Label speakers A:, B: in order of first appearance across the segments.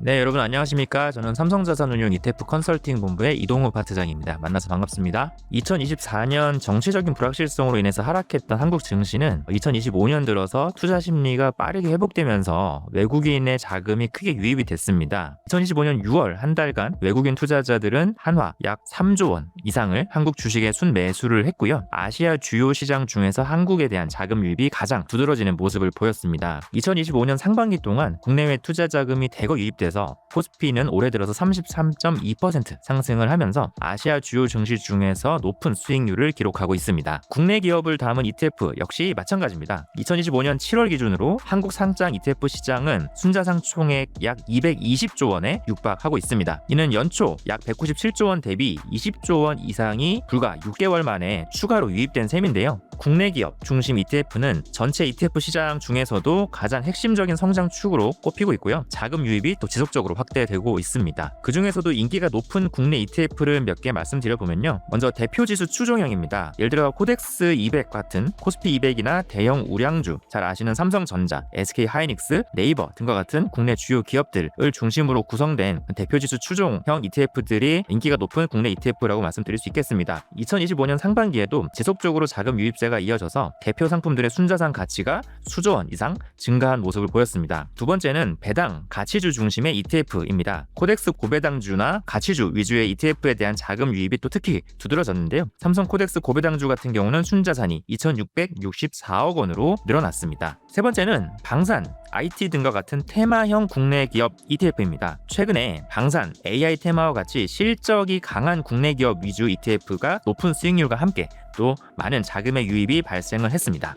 A: 네, 여러분 안녕하십니까? 저는 삼성자산운용 ETF 컨설팅 본부의 이동우 파트장입니다. 만나서 반갑습니다. 2024년 정치적인 불확실성으로 인해서 하락했던 한국 증시는 2025년 들어서 투자 심리가 빠르게 회복되면서 외국인의 자금이 크게 유입이 됐습니다. 2025년 6월 한 달간 외국인 투자자들은 한화 약 3조 원 이상을 한국 주식에 순매수를 했고요. 아시아 주요 시장 중에서 한국에 대한 자금 유입이 가장 두드러지는 모습을 보였습니다. 2025년 상반기 동안 국내외 투자 자금이 대거 유입돼서 코스피는 올해 들어서 33.2% 상승을 하면서 아시아 주요 증시 중에서 높은 수익률을 기록하고 있습니다. 국내 기업을 담은 ETF 역시 마찬가지입니다. 2025년 7월 기준으로 한국 상장 ETF 시장은 순자산 총액 약 220조 원에 육박하고 있습니다. 이는 연초 약 197조 원 대비 20조 원 이상이 불과 6개월 만에 추가로 유입된 셈인데요. 국내 기업 중심 ETF는 전체 ETF 시장 중에서도 가장 핵심적인 성장 축으로 꼽히고 있고요. 자금 유입이 또 지속적으로 확대되고 있습니다. 그 중에서도 인기가 높은 국내 ETF를 몇 개 말씀드려보면요. 먼저 대표지수 추종형입니다. 예를 들어 코덱스 200 같은 코스피 200이나 대형 우량주, 잘 아시는 삼성전자, SK하이닉스, 네이버 등과 같은 국내 주요 기업들을 중심으로 구성된 대표지수 추종형 ETF들이 인기가 높은 국내 ETF라고 말씀드릴 수 있겠습니다. 2025년 상반기에도 지속적으로 자금 유입세가 이어져서 대표 상품들의 순자산 가치가 수조 원 이상 증가한 모습을 보였습니다. 두 번째는 배당, 가치주 중심의 ETF입니다. 코덱스 고배당주나 가치주 위주의 ETF에 대한 자금 유입이 또 특히 두드러졌는데요. 삼성 코덱스 고배당주 같은 경우는 순자산이 2,664억 원으로 늘어났습니다. 세 번째는 방산, IT 등과 같은 테마형 국내 기업 ETF입니다. 최근에 방산, AI 테마와 같이 실적이 강한 국내 기업 위주 ETF가 높은 수익률과 함께 또 많은 자금의 유입이 발생을 했습니다.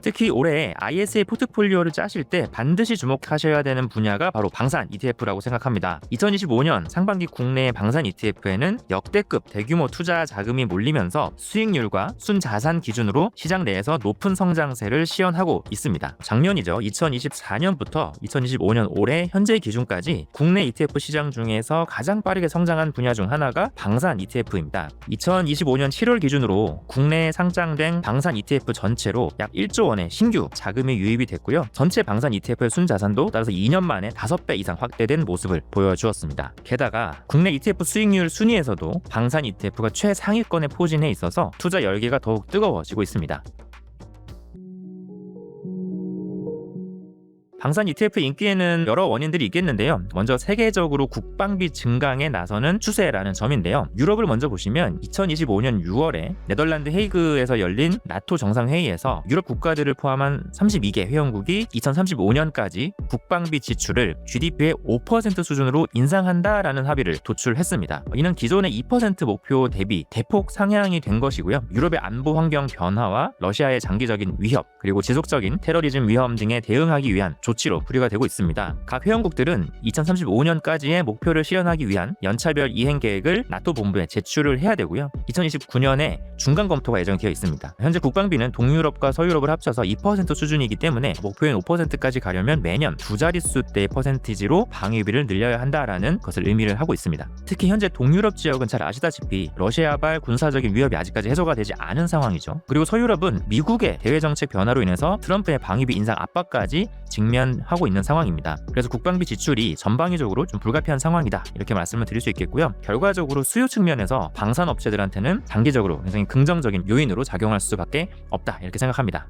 A: 특히 올해 ISA 포트폴리오를 짜실 때 반드시 주목하셔야 되는 분야가 바로 방산 ETF라고 생각합니다. 2025년 상반기 국내 방산 ETF에는 역대급 대규모 투자 자금이 몰리면서 수익률과 순자산 기준으로 시장 내에서 높은 성장세를 시현하고 있습니다. 작년이죠. 2024년부터 2025년 올해 현재 기준까지 국내 ETF 시장 중에서 가장 빠르게 성장한 분야 중 하나가 방산 ETF입니다. 2025년 7월 기준으로 국내에 상장된 방산 ETF 전체로 약 1조 원의 신규 자금이 유입이 됐고요. 전체 방산 ETF의 순자산도 따라서 2년 만에 5배 이상 확대된 모습을 보여주었습니다. 게다가 국내 ETF 수익률 순위에서도 방산 ETF가 최상위권에 포진해 있어서 투자 열기가 더욱 뜨거워지고 있습니다. 방산 ETF 인기에는 여러 원인들이 있겠는데요. 먼저 세계적으로 국방비 증강에 나서는 추세라는 점인데요. 유럽을 먼저 보시면 2025년 6월에 네덜란드 헤이그에서 열린 나토 정상회의에서 유럽 국가들을 포함한 32개 회원국이 2035년까지 국방비 지출을 GDP의 5% 수준으로 인상한다라는 합의를 도출했습니다. 이는 기존의 2% 목표 대비 대폭 상향이 된 것이고요. 유럽의 안보 환경 변화와 러시아의 장기적인 위협, 그리고 지속적인 테러리즘 위험 등에 대응하기 위한 조치로 분류가 되고 있습니다. 각 회원국들은 2035년까지의 목표를 실현하기 위한 연차별 이행 계획을 나토 본부에 제출을 해야 되고요. 2029년에 중간 검토가 예정되어 있습니다. 현재 국방비는 동유럽과 서유럽을 합쳐서 2% 수준이기 때문에 목표인 5%까지 가려면 매년 두 자릿수대의 퍼센티지로 방위비를 늘려야 한다라는 것을 의미를 하고 있습니다. 특히 현재 동유럽 지역은 잘 아시다시피 러시아발 군사적인 위협이 아직까지 해소가 되지 않은 상황이죠. 그리고 서유럽은 미국의 대외 정책 변화로 인해서 트럼프의 방위비 인상 압박까지 직면하고 있는 상황입니다. 그래서 국방비 지출이 전방위적으로 좀 불가피한 상황이다, 이렇게 말씀을 드릴 수 있겠고요. 결과적으로 수요 측면에서 방산 업체들한테는 단기적으로 굉장히 긍정적인 요인으로 작용할 수밖에 없다, 이렇게 생각합니다.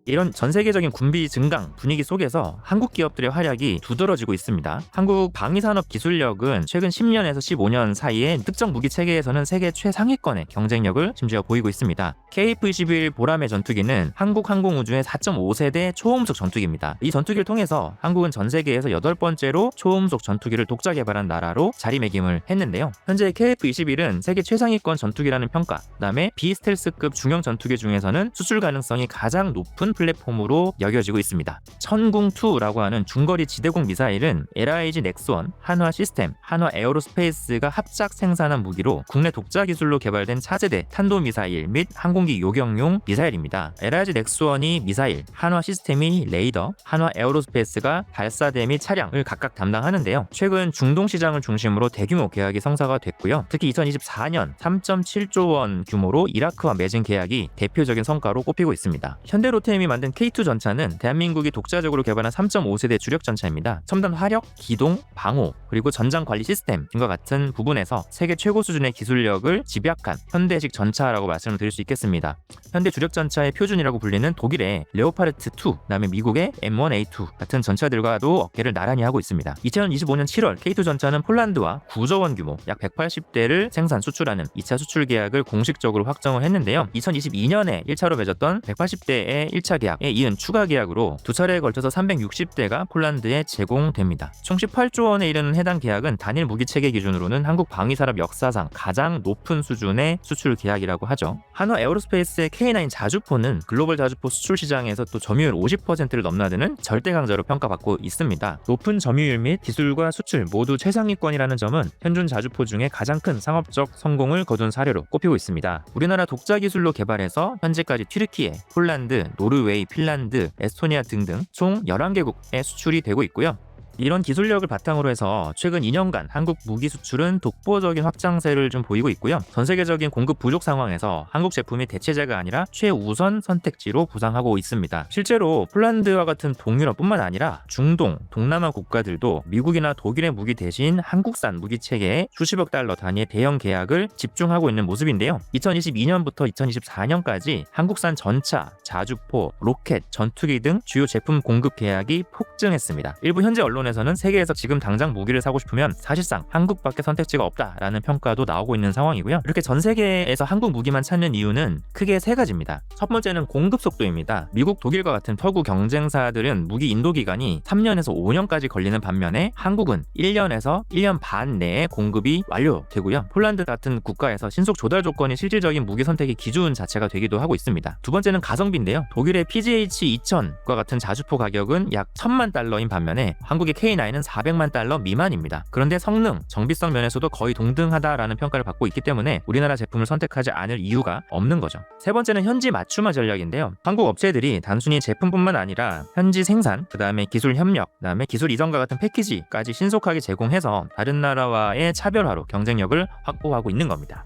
A: 이런 전 세계적인 군비 증강 분위기 속에서 한국 기업들의 활약이 두드러지고 있습니다. 한국 방위산업 기술력은 최근 10년에서 15년 사이에 특정 무기 체계에서는 세계 최상위권의 경쟁력을 심지어 보이고 있습니다. KF-21 보라매 전투기는 한국 항공우주의 4.5세대 초음속 전투기입니다. 이 전투기를 통해서 한국은 전 세계에서 8번째로 초음속 전투기를 독자 개발한 나라로 자리매김을 했는데요. 현재 KF-21은 세계 최상위권 전투기라는 평가, 그 다음에 비스텔스급 중형 전투기 중에서는 수출 가능성이 가장 높은 플랫폼으로 여겨지고 있습니다. 천궁2라고 하는 중거리 지대공 미사일은 LIG 넥스원, 한화 시스템, 한화 에어로스페이스가 합작 생산한 무기로 국내 독자 기술로 개발된 차세대 탄도미사일 및 항공기 요격용 미사일입니다. LIG 넥스원이 미사일, 한화 시스템이 레이더, 한화 에어로스페이스가 발사대 및 차량을 각각 담당하는데요. 최근 중동 시장을 중심으로 대규모 계약이 성사가 됐고요. 특히 2024년 3.7조 원 규모로 이라크와 맺은 계약이 대표적인 성과로 꼽히고 있습니다. 현대로템이 만든 K2 전차는 대한민국이 독자적으로 개발한 3.5세대 주력 전차입니다. 첨단 화력, 기동, 방호, 그리고 전장 관리 시스템 등과 같은 부분에서 세계 최고 수준의 기술력을 집약한 현대식 전차라고 말씀을 드릴 수 있겠습니다. 현대 주력 전차의 표준이라고 불리는 독일의 레오파르트 2, 그다음에 미국의 M1A2 같은 전차들과도 어깨를 나란히 하고 있습니다. 2025년 7월 K2 전차는 폴란드와 9조 원 규모 약 180대를 생산 수출하는 2차 수출 계약을 공식적으로 확정을 했는데요. 2022년에 1차로 맺었던 180대의 1차 계약에 이은 추가 계약으로 두 차례에 걸쳐서 360대가 폴란드에 제공됩니다. 총 18조 원에 이르는 해당 계약은 단일 무기 체계 기준으로는 한국 방위산업 역사상 가장 높은 수준의 수출 계약이라고 하죠. 한화 에어로스페이스의 K9 자주포는 글로벌 자주포 수출 시장에서 또 점유율 50%를 넘나드는 절대 강자로 평가받고 있습니다. 높은 점유율 및 기술과 수출 모두 최상위권이라는 점은 현존 자주포 중에 가장 큰 상업적 성공을 거둔 사례로 꼽히고 있습니다. 우리나라 독자 기술로 개발해서 현재까지 튀르키예, 폴란드, 노르웨이, 핀란드, 에스토니아 등등 총 11개국에 수출이 되고 있고요. 이런 기술력을 바탕으로 해서 최근 2년간 한국 무기 수출은 독보적인 확장세를 좀 보이고 있고요. 전 세계적인 공급 부족 상황에서 한국 제품이 대체제가 아니라 최우선 선택지로 부상하고 있습니다. 실제로 폴란드와 같은 동유럽뿐만 아니라 중동, 동남아 국가들도 미국이나 독일의 무기 대신 한국산 무기 체계에 수십억 달러 단위의 대형 계약을 집중하고 있는 모습인데요. 2022년부터 2024년까지 한국산 전차, 자주포, 로켓, 전투기 등 주요 제품 공급 계약이 폭증했습니다. 일부 현재 언론에서는 세계에서 지금 당장 무기를 사고 싶으면 사실상 한국밖에 선택지가 없다라는 평가도 나오고 있는 상황이고요. 이렇게 전 세계에서 한국 무기만 찾는 이유는 크게 세 가지입니다. 첫 번째는 공급 속도입니다. 미국, 독일과 같은 터구 경쟁사들은 무기 인도 기간이 3년에서 5년까지 걸리는 반면에 한국은 1년에서 1년 반 내에 공급이 완료되고요. 폴란드 같은 국가에서 신속 조달 조건이 실질적인 무기 선택의 기준 자체가 되기도 하고 있습니다. 두 번째는 가성비인데요. 독일의 PGH-2000과 같은 자주포 가격은 약 1000만 달러인 반면에 한국의 K9은 400만 달러 미만입니다. 그런데 성능, 정비성 면에서도 거의 동등하다라는 평가를 받고 있기 때문에 우리나라 제품을 선택하지 않을 이유가 없는 거죠. 세 번째는 현지 맞춤화 전략인데요. 한국 업체들이 단순히 제품뿐만 아니라 현지 생산, 그 다음에 기술 협력, 그 다음에 기술 이전과 같은 패키지까지 신속하게 제공해서 다른 나라와의 차별화로 경쟁력을 확보하고 있는 겁니다.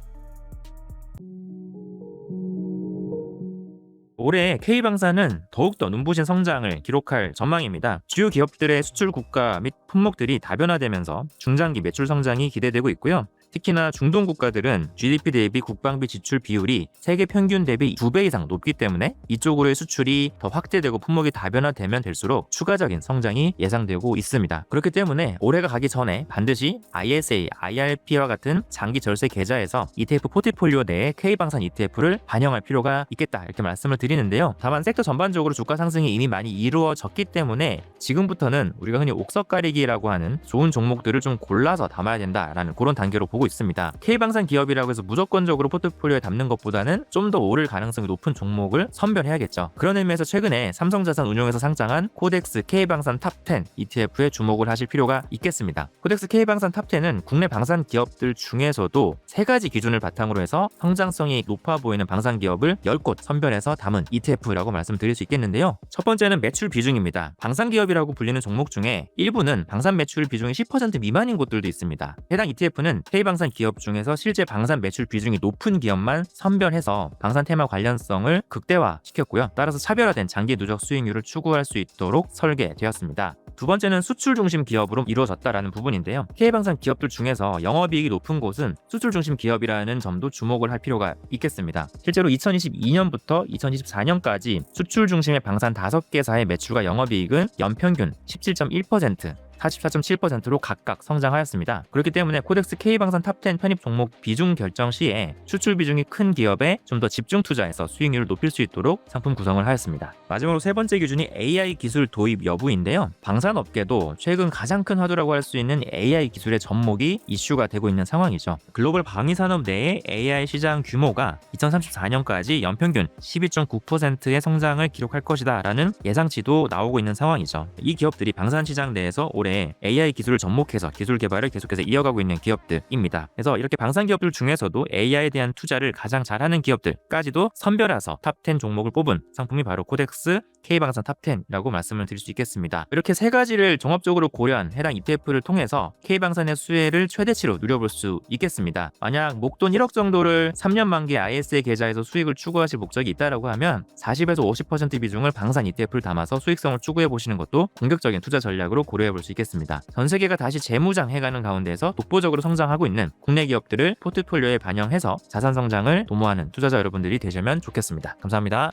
A: 올해 K방산은 더욱더 눈부신 성장을 기록할 전망입니다. 주요 기업들의 수출 국가 및 품목들이 다변화되면서 중장기 매출 성장이 기대되고 있고요. 특히나 중동 국가들은 GDP 대비 국방비 지출 비율이 세계 평균 대비 2배 이상 높기 때문에 이쪽으로의 수출이 더 확대되고 품목이 다변화되면 될수록 추가적인 성장이 예상되고 있습니다. 그렇기 때문에 올해가 가기 전에 반드시 ISA, IRP와 같은 장기 절세 계좌에서 ETF 포트폴리오 내에 K방산 ETF를 반영할 필요가 있겠다 이렇게 말씀을 드리는데요. 다만 섹터 전반적으로 주가 상승이 이미 많이 이루어졌기 때문에 지금부터는 우리가 흔히 옥석 가리기라고 하는 좋은 종목들을 좀 골라서 담아야 된다라는 그런 단계로 보고 있습니다. K방산 기업이라고 해서 무조건적으로 포트폴리오에 담는 것보다는 좀 더 오를 가능성이 높은 종목을 선별해야겠죠. 그런 의미에서 최근에 삼성자산 운용에서 상장한 코덱스 K방산 탑10 ETF에 주목을 하실 필요가 있겠습니다. 코덱스 K방산 탑10은 국내 방산 기업들 중에서도 세 가지 기준을 바탕으로 해서 성장성이 높아 보이는 방산 기업을 10곳 선별해서 담은 ETF라고 말씀드릴 수 있겠는데요. 첫 번째는 매출 비중입니다. 방산 기업이라고 불리는 종목 중에 일부는 방산 매출 비중이 10% 미만인 곳들도 있습니다. 해당 ETF는 K방산 기업 중에서 실제 방산 매출 비중이 높은 기업만 선별해서 방산 테마 관련성을 극대화시켰고요. 따라서 차별화된 장기 누적 수익률을 추구할 수 있도록 설계되었습니다. 두 번째는 수출 중심 기업으로 이루어졌다라는 부분인데요. K방산 기업들 중에서 영업이익이 높은 곳은 수출 중심 기업이라는 점도 주목을 할 필요가 있겠습니다. 실제로 2022년부터 2024년까지 수출 중심의 방산 5개사의 매출과 영업이익은 연평균 17.1%, 44.7%로 각각 성장하였습니다. 그렇기 때문에 코덱스 K방산 탑10 편입 종목 비중 결정 시에 수출 비중이 큰 기업에 좀 더 집중 투자해서 수익률을 높일 수 있도록 상품 구성을 하였습니다. 마지막으로 세 번째 기준이 AI 기술 도입 여부인데요. 방산업계도 최근 가장 큰 화두라고 할 수 있는 AI 기술의 접목이 이슈가 되고 있는 상황이죠. 글로벌 방위산업 내의 AI 시장 규모가 2034년까지 연평균 12.9%의 성장을 기록할 것이다 라는 예상치도 나오고 있는 상황이죠. 이 기업들이 방산 시장 내에서 올해 AI 기술을 접목해서 기술 개발을 계속해서 이어가고 있는 기업들입니다. 그래서 이렇게 방산 기업들 중에서도 AI에 대한 투자를 가장 잘하는 기업들까지도 선별해서 탑10 종목을 뽑은 상품이 바로 코덱스 K방산 탑10이라고 말씀을 드릴 수 있겠습니다. 이렇게 세 가지를 종합적으로 고려한 해당 ETF를 통해서 K방산의 수혜를 최대치로 누려볼 수 있겠습니다. 만약 목돈 1억 정도를 3년 만기 ISA 계좌에서 수익을 추구하실 목적이 있다라고 하면 40에서 50% 비중을 방산 ETF를 담아서 수익성을 추구해 보시는 것도 공격적인 투자 전략으로 고려해 볼 수 있겠습니다. 전 세계가 다시 재무장해가는 가운데서 독보적으로 성장하고 있는 국내 기업들을 포트폴리오에 반영해서 자산 성장을 도모하는 투자자 여러분들이 되시면 좋겠습니다. 감사합니다.